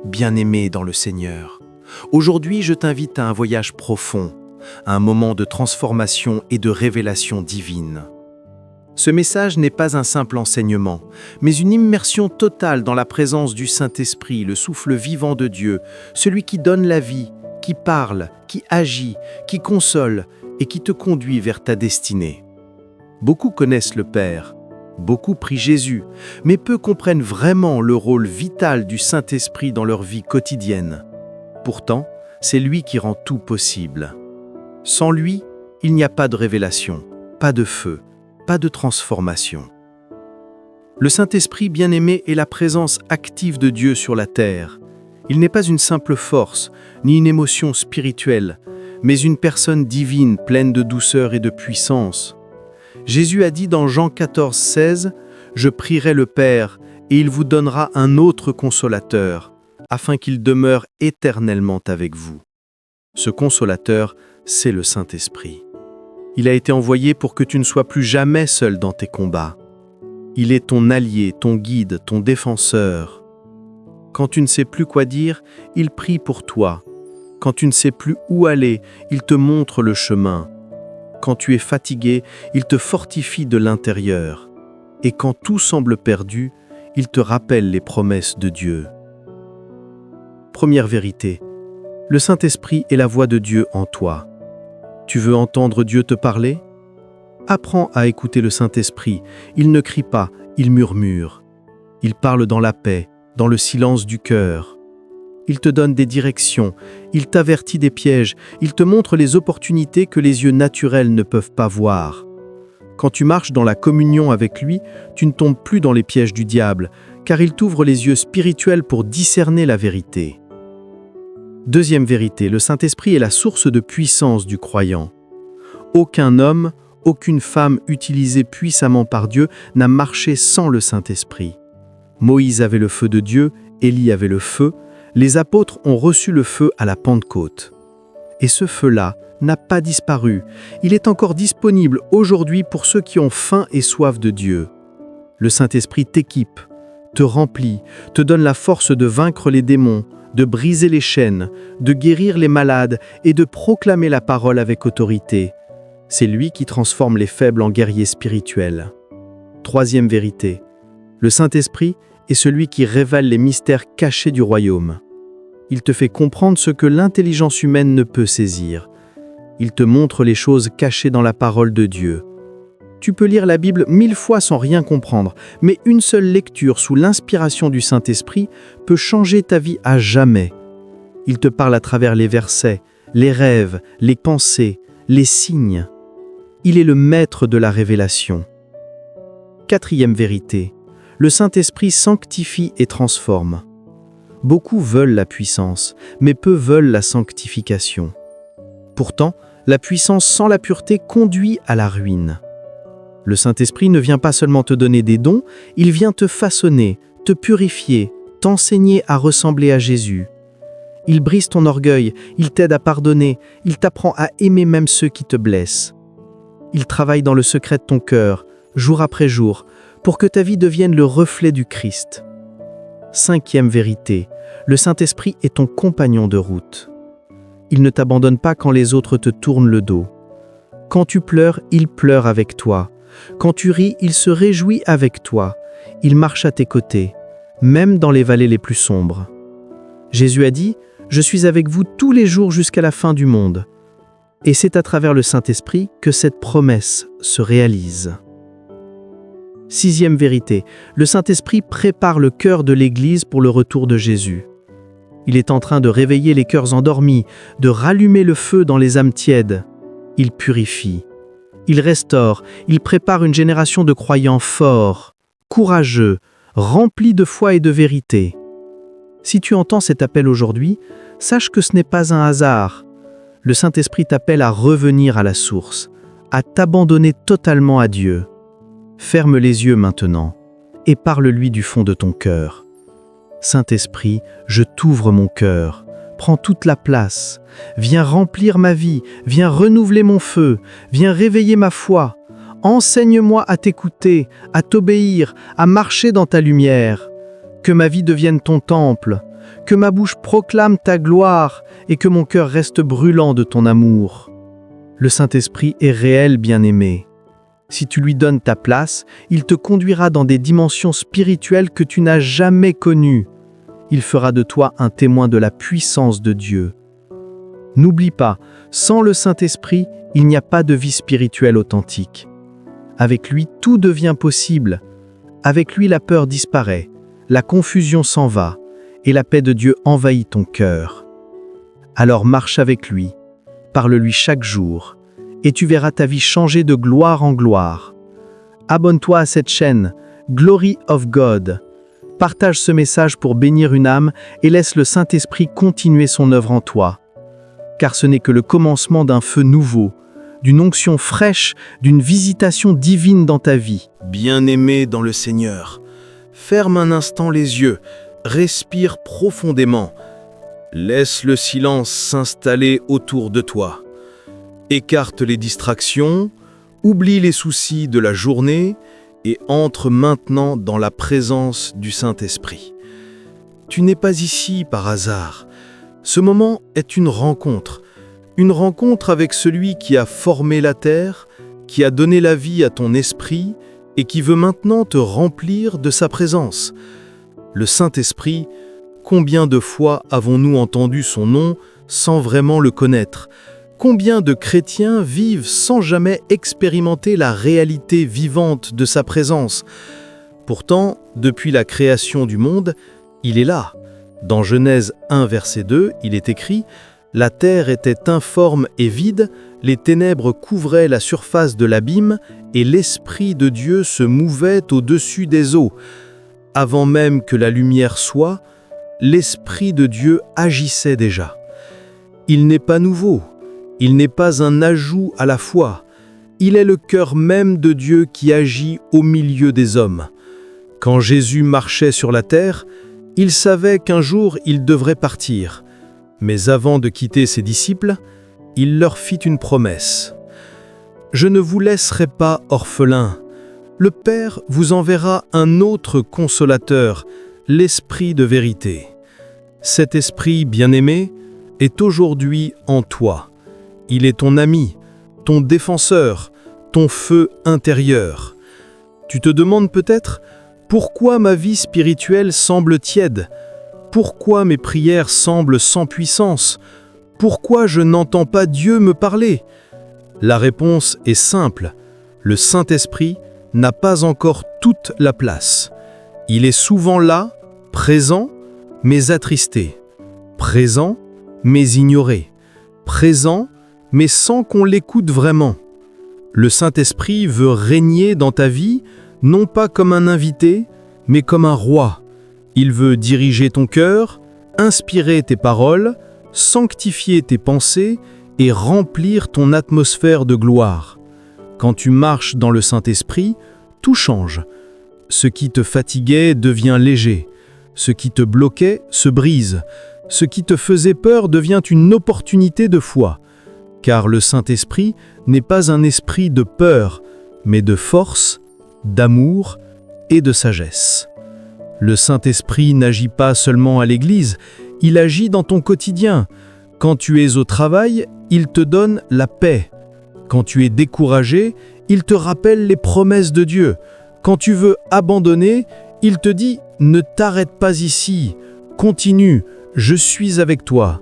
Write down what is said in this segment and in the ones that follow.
bien-aimé dans le Seigneur. Aujourd'hui, je t'invite à un voyage profond, à un moment de transformation et de révélation divine. Ce message n'est pas un simple enseignement, mais une immersion totale dans la présence du Saint-Esprit, le souffle vivant de Dieu, celui qui donne la vie, qui parle, qui agit, qui console et qui te conduit vers ta destinée. Beaucoup connaissent le Père, beaucoup prient Jésus, mais peu comprennent vraiment le rôle vital du Saint-Esprit dans leur vie quotidienne. Pourtant, c'est lui qui rend tout possible. Sans lui, il n'y a pas de révélation, pas de feu, pas de transformation. Le Saint-Esprit bien-aimé est la présence active de Dieu sur la terre. Il n'est pas une simple force, ni une émotion spirituelle, mais une personne divine pleine de douceur et de puissance. Jésus a dit dans Jean 14, 16 « Je prierai le Père, et il vous donnera un autre consolateur, afin qu'il demeure éternellement avec vous. » Ce consolateur, c'est le Saint-Esprit. Il a été envoyé pour que tu ne sois plus jamais seul dans tes combats. Il est ton allié, ton guide, ton défenseur. Quand tu ne sais plus quoi dire, il prie pour toi. Quand tu ne sais plus où aller, il te montre le chemin. Quand tu es fatigué, il te fortifie de l'intérieur. Et quand tout semble perdu, il te rappelle les promesses de Dieu. Première vérité, le Saint-Esprit est la voix de Dieu en toi. Tu veux entendre Dieu te parler? Apprends à écouter le Saint-Esprit. Il ne crie pas, il murmure. Il parle dans la paix, dans le silence du cœur. Il te donne des directions, il t'avertit des pièges, il te montre les opportunités que les yeux naturels ne peuvent pas voir. Quand tu marches dans la communion avec lui, tu ne tombes plus dans les pièges du diable, car il t'ouvre les yeux spirituels pour discerner la vérité. Deuxième vérité, le Saint-Esprit est la source de puissance du croyant. Aucun homme, aucune femme utilisée puissamment par Dieu n'a marché sans le Saint-Esprit. Moïse avait le feu de Dieu, Élie avait le feu, les apôtres ont reçu le feu à la Pentecôte. Et ce feu-là n'a pas disparu. Il est encore disponible aujourd'hui pour ceux qui ont faim et soif de Dieu. Le Saint-Esprit t'équipe, te remplit, te donne la force de vaincre les démons, de briser les chaînes, de guérir les malades et de proclamer la parole avec autorité. C'est lui qui transforme les faibles en guerriers spirituels. Troisième vérité, le Saint-Esprit est celui qui révèle les mystères cachés du royaume. Il te fait comprendre ce que l'intelligence humaine ne peut saisir. Il te montre les choses cachées dans la parole de Dieu. Tu peux lire la Bible 1000 fois sans rien comprendre, mais une seule lecture sous l'inspiration du Saint-Esprit peut changer ta vie à jamais. Il te parle à travers les versets, les rêves, les pensées, les signes. Il est le maître de la révélation. Quatrième vérité, le Saint-Esprit sanctifie et transforme. Beaucoup veulent la puissance, mais peu veulent la sanctification. Pourtant, la puissance sans la pureté conduit à la ruine. Le Saint-Esprit ne vient pas seulement te donner des dons, il vient te façonner, te purifier, t'enseigner à ressembler à Jésus. Il brise ton orgueil, il t'aide à pardonner, il t'apprend à aimer même ceux qui te blessent. Il travaille dans le secret de ton cœur, jour après jour, pour que ta vie devienne le reflet du Christ. Cinquième vérité, le Saint-Esprit est ton compagnon de route. Il ne t'abandonne pas quand les autres te tournent le dos. Quand tu pleures, il pleure avec toi. Quand tu ris, il se réjouit avec toi. Il marche à tes côtés, même dans les vallées les plus sombres. Jésus a dit « Je suis avec vous tous les jours jusqu'à la fin du monde ». Et c'est à travers le Saint-Esprit que cette promesse se réalise. Sixième vérité, le Saint-Esprit prépare le cœur de l'Église pour le retour de Jésus. Il est en train de réveiller les cœurs endormis, de rallumer le feu dans les âmes tièdes. Il purifie, il restaure, il prépare une génération de croyants forts, courageux, remplis de foi et de vérité. Si tu entends cet appel aujourd'hui, sache que ce n'est pas un hasard. Le Saint-Esprit t'appelle à revenir à la source, à t'abandonner totalement à Dieu. Ferme les yeux maintenant et parle-lui du fond de ton cœur. Saint-Esprit, je t'ouvre mon cœur, prends toute la place, viens remplir ma vie, viens renouveler mon feu, viens réveiller ma foi. Enseigne-moi à t'écouter, à t'obéir, à marcher dans ta lumière. Que ma vie devienne ton temple, que ma bouche proclame ta gloire et que mon cœur reste brûlant de ton amour. Le Saint-Esprit est réel, bien-aimé. Si tu lui donnes ta place, il te conduira dans des dimensions spirituelles que tu n'as jamais connues. Il fera de toi un témoin de la puissance de Dieu. N'oublie pas, sans le Saint-Esprit, il n'y a pas de vie spirituelle authentique. Avec lui, tout devient possible. Avec lui, la peur disparaît, la confusion s'en va, et la paix de Dieu envahit ton cœur. Alors marche avec lui, parle-lui chaque jour, et tu verras ta vie changer de gloire en gloire. Abonne-toi à cette chaîne, Glory of God. Partage ce message pour bénir une âme et laisse le Saint-Esprit continuer son œuvre en toi. Car ce n'est que le commencement d'un feu nouveau, d'une onction fraîche, d'une visitation divine dans ta vie. Bien-aimé dans le Seigneur, ferme un instant les yeux, respire profondément, laisse le silence s'installer autour de toi. Écarte les distractions, oublie les soucis de la journée et entre maintenant dans la présence du Saint-Esprit. Tu n'es pas ici par hasard. Ce moment est une rencontre avec celui qui a formé la terre, qui a donné la vie à ton esprit et qui veut maintenant te remplir de sa présence. Le Saint-Esprit, combien de fois avons-nous entendu son nom sans vraiment le connaître ? Combien de chrétiens vivent sans jamais expérimenter la réalité vivante de sa présence ? Pourtant, depuis la création du monde, il est là. Dans Genèse 1, verset 2, il est écrit « La terre était informe et vide, les ténèbres couvraient la surface de l'abîme, et l'Esprit de Dieu se mouvait au-dessus des eaux. » Avant même que la lumière soit, l'Esprit de Dieu agissait déjà. Il n'est pas nouveau, il n'est pas un ajout à la foi, il est le cœur même de Dieu qui agit au milieu des hommes. Quand Jésus marchait sur la terre, il savait qu'un jour il devrait partir. Mais avant de quitter ses disciples, il leur fit une promesse. « Je ne vous laisserai pas orphelins. Le Père vous enverra un autre consolateur, l'Esprit de vérité. Cet Esprit bien-aimé est aujourd'hui en toi. Il est ton ami, ton défenseur, ton feu intérieur. Tu te demandes peut-être pourquoi ma vie spirituelle semble tiède? Pourquoi mes prières semblent sans puissance? Pourquoi je n'entends pas Dieu me parler? La réponse est simple. Le Saint-Esprit n'a pas encore toute la place. Il est souvent là, présent, mais attristé. Présent, mais ignoré. Présent, mais sans qu'on l'écoute vraiment. Le Saint-Esprit veut régner dans ta vie, non pas comme un invité, mais comme un roi. Il veut diriger ton cœur, inspirer tes paroles, sanctifier tes pensées et remplir ton atmosphère de gloire. Quand tu marches dans le Saint-Esprit, tout change. Ce qui te fatiguait devient léger. Ce qui te bloquait se brise. Ce qui te faisait peur devient une opportunité de foi. Car le Saint-Esprit n'est pas un esprit de peur, mais de force, d'amour et de sagesse. Le Saint-Esprit n'agit pas seulement à l'Église, il agit dans ton quotidien. Quand tu es au travail, il te donne la paix. Quand tu es découragé, il te rappelle les promesses de Dieu. Quand tu veux abandonner, il te dit « Ne t'arrête pas ici, continue, je suis avec toi ».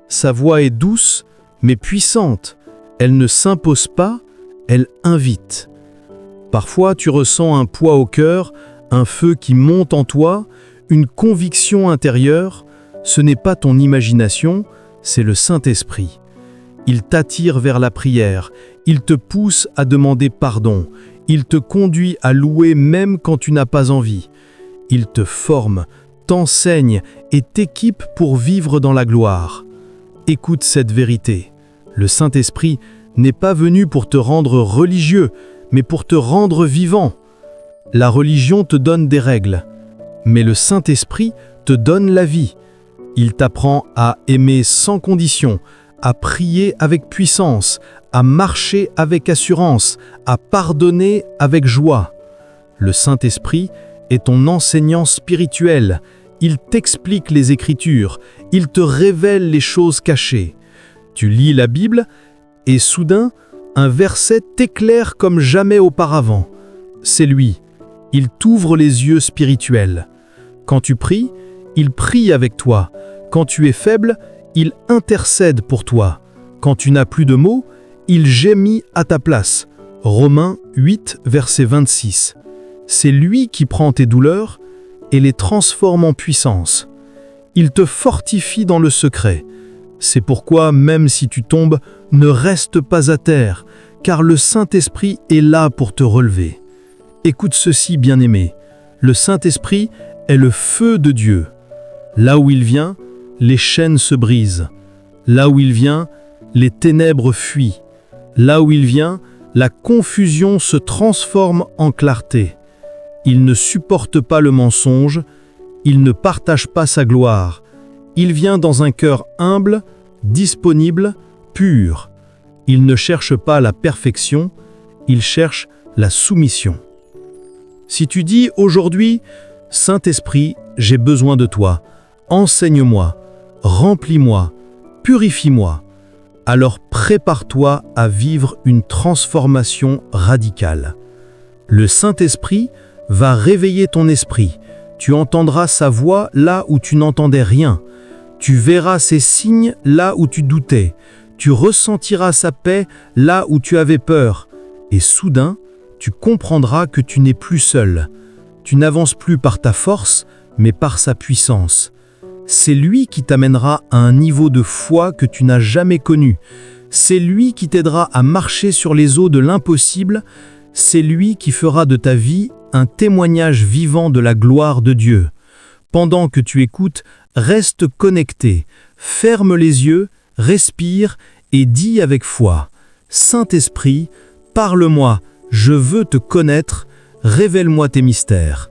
Sa voix est douce, mais puissante. Elle ne s'impose pas, elle invite. Parfois, tu ressens un poids au cœur, un feu qui monte en toi, une conviction intérieure. Ce n'est pas ton imagination, c'est le Saint-Esprit. Il t'attire vers la prière, il te pousse à demander pardon, il te conduit à louer même quand tu n'as pas envie. Il te forme, t'enseigne et t'équipe pour vivre dans la gloire. Écoute cette vérité. Le Saint-Esprit n'est pas venu pour te rendre religieux, mais pour te rendre vivant. La religion te donne des règles, mais le Saint-Esprit te donne la vie. Il t'apprend à aimer sans condition, à prier avec puissance, à marcher avec assurance, à pardonner avec joie. Le Saint-Esprit est ton enseignant spirituel. il t'explique les Écritures, il te révèle les choses cachées. Tu lis la Bible et soudain, un verset t'éclaire comme jamais auparavant. C'est lui. Il t'ouvre les yeux spirituels. Quand tu pries, il prie avec toi. Quand tu es faible, il intercède pour toi. Quand tu n'as plus de mots, il gémit à ta place. Romains 8, verset 26. C'est lui qui prend tes douleurs et les transforme en puissance. Il te fortifie dans le secret. C'est pourquoi, même si tu tombes, ne reste pas à terre, car le Saint-Esprit est là pour te relever. Écoute ceci, bien-aimé. Le Saint-Esprit est le feu de Dieu. Là où il vient, les chaînes se brisent. Là où il vient, les ténèbres fuient. Là où il vient, la confusion se transforme en clarté. Il ne supporte pas le mensonge, il ne partage pas sa gloire. Il vient dans un cœur humble, disponible, pur. Il ne cherche pas la perfection, il cherche la soumission. Si tu dis aujourd'hui, « Saint-Esprit, j'ai besoin de toi, enseigne-moi, remplis-moi, purifie-moi », alors prépare-toi à vivre une transformation radicale. Le Saint-Esprit va réveiller ton esprit. Tu entendras sa voix là où tu n'entendais rien. Tu verras ses signes là où tu doutais. Tu ressentiras sa paix là où tu avais peur. Et soudain, tu comprendras que tu n'es plus seul. Tu n'avances plus par ta force, mais par sa puissance. C'est lui qui t'amènera à un niveau de foi que tu n'as jamais connu. C'est lui qui t'aidera à marcher sur les eaux de l'impossible. C'est lui qui fera de ta vie un témoignage vivant de la gloire de Dieu. Pendant que tu écoutes, reste connecté, ferme les yeux, respire et dis avec foi, « Saint-Esprit, parle-moi, je veux te connaître, révèle-moi tes mystères. »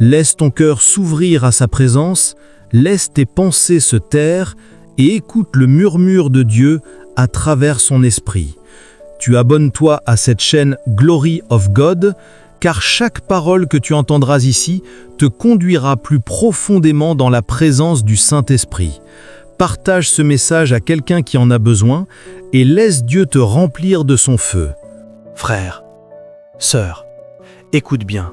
Laisse ton cœur s'ouvrir à sa présence, laisse tes pensées se taire et écoute le murmure de Dieu à travers son esprit. Tu abonnes-toi à cette chaîne Glory of God, car chaque parole que tu entendras ici te conduira plus profondément dans la présence du Saint-Esprit. Partage ce message à quelqu'un qui en a besoin et laisse Dieu te remplir de son feu. Frère, sœur, écoute bien.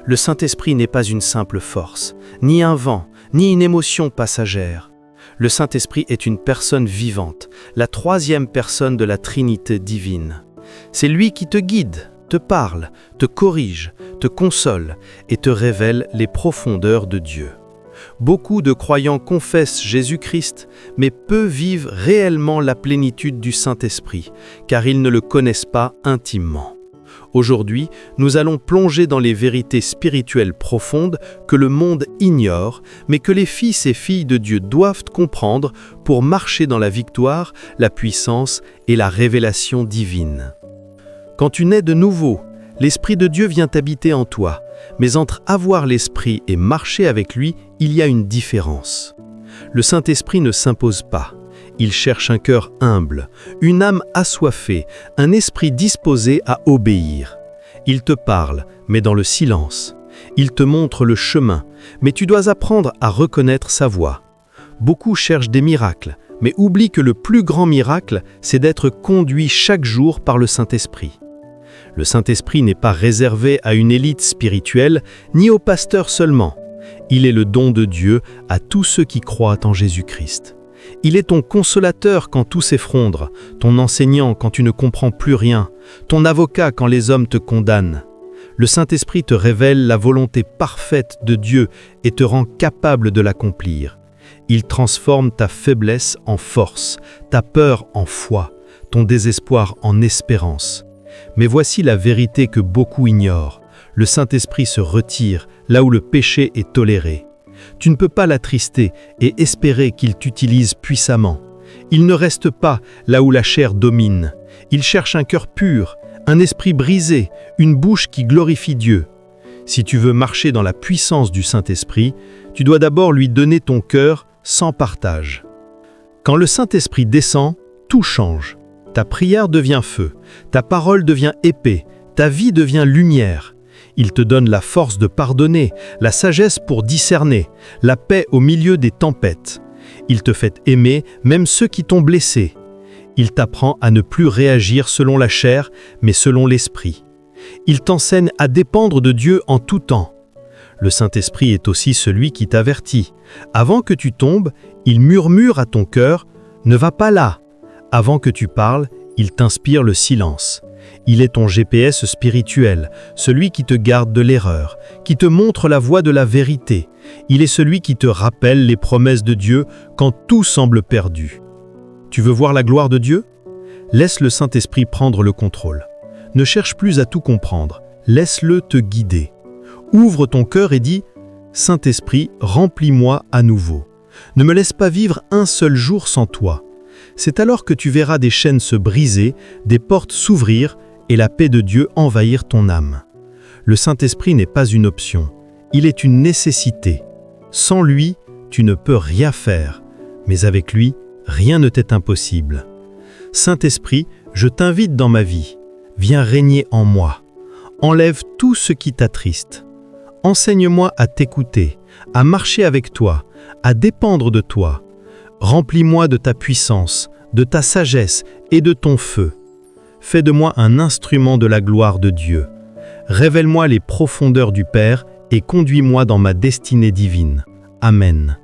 Le Saint-Esprit n'est pas une simple force, ni un vent, ni une émotion passagère. Le Saint-Esprit est une personne vivante, la troisième personne de la Trinité divine. C'est lui qui te guide, te parle, te corrige, te console et te révèle les profondeurs de Dieu. Beaucoup de croyants confessent Jésus-Christ, mais peu vivent réellement la plénitude du Saint-Esprit, car ils ne le connaissent pas intimement. Aujourd'hui, nous allons plonger dans les vérités spirituelles profondes que le monde ignore, mais que les fils et filles de Dieu doivent comprendre pour marcher dans la victoire, la puissance et la révélation divine. Quand tu nais de nouveau, l'Esprit de Dieu vient habiter en toi, mais entre avoir l'Esprit et marcher avec lui, il y a une différence. Le Saint-Esprit ne s'impose pas. Il cherche un cœur humble, une âme assoiffée, un esprit disposé à obéir. Il te parle, mais dans le silence. Il te montre le chemin, mais tu dois apprendre à reconnaître sa voix. Beaucoup cherchent des miracles, mais oublient que le plus grand miracle, c'est d'être conduit chaque jour par le Saint-Esprit. Le Saint-Esprit n'est pas réservé à une élite spirituelle, ni aux pasteurs seulement. Il est le don de Dieu à tous ceux qui croient en Jésus-Christ. Il est ton consolateur quand tout s'effondre, ton enseignant quand tu ne comprends plus rien, ton avocat quand les hommes te condamnent. Le Saint-Esprit te révèle la volonté parfaite de Dieu et te rend capable de l'accomplir. Il transforme ta faiblesse en force, ta peur en foi, ton désespoir en espérance. Mais voici la vérité que beaucoup ignorent. Le Saint-Esprit se retire là où le péché est toléré. Tu ne peux pas l'attrister et espérer qu'il t'utilise puissamment. Il ne reste pas là où la chair domine. Il cherche un cœur pur, un esprit brisé, une bouche qui glorifie Dieu. Si tu veux marcher dans la puissance du Saint-Esprit, tu dois d'abord lui donner ton cœur sans partage. Quand le Saint-Esprit descend, tout change. Ta prière devient feu, ta parole devient épée, ta vie devient lumière. Il te donne la force de pardonner, la sagesse pour discerner, la paix au milieu des tempêtes. Il te fait aimer même ceux qui t'ont blessé. Il t'apprend à ne plus réagir selon la chair, mais selon l'esprit. Il t'enseigne à dépendre de Dieu en tout temps. Le Saint-Esprit est aussi celui qui t'avertit. Avant que tu tombes, il murmure à ton cœur « Ne va pas là ». Avant que tu parles, il t'inspire le silence. Il est ton GPS spirituel, celui qui te garde de l'erreur, qui te montre la voie de la vérité. Il est celui qui te rappelle les promesses de Dieu quand tout semble perdu. Tu veux voir la gloire de Dieu? Laisse le Saint-Esprit prendre le contrôle. Ne cherche plus à tout comprendre, laisse-le te guider. Ouvre ton cœur et dis « Saint-Esprit, remplis-moi à nouveau. Ne me laisse pas vivre un seul jour sans toi. » C'est alors que tu verras des chaînes se briser, des portes s'ouvrir et la paix de Dieu envahir ton âme. Le Saint-Esprit n'est pas une option, il est une nécessité. Sans lui, tu ne peux rien faire, mais avec lui, rien ne t'est impossible. Saint-Esprit, je t'invite dans ma vie. Viens régner en moi. Enlève tout ce qui t'attriste. Enseigne-moi à t'écouter, à marcher avec toi, à dépendre de toi. Remplis-moi de ta puissance, de ta sagesse et de ton feu. Fais de moi un instrument de la gloire de Dieu. Révèle-moi les profondeurs du Père et conduis-moi dans ma destinée divine. Amen.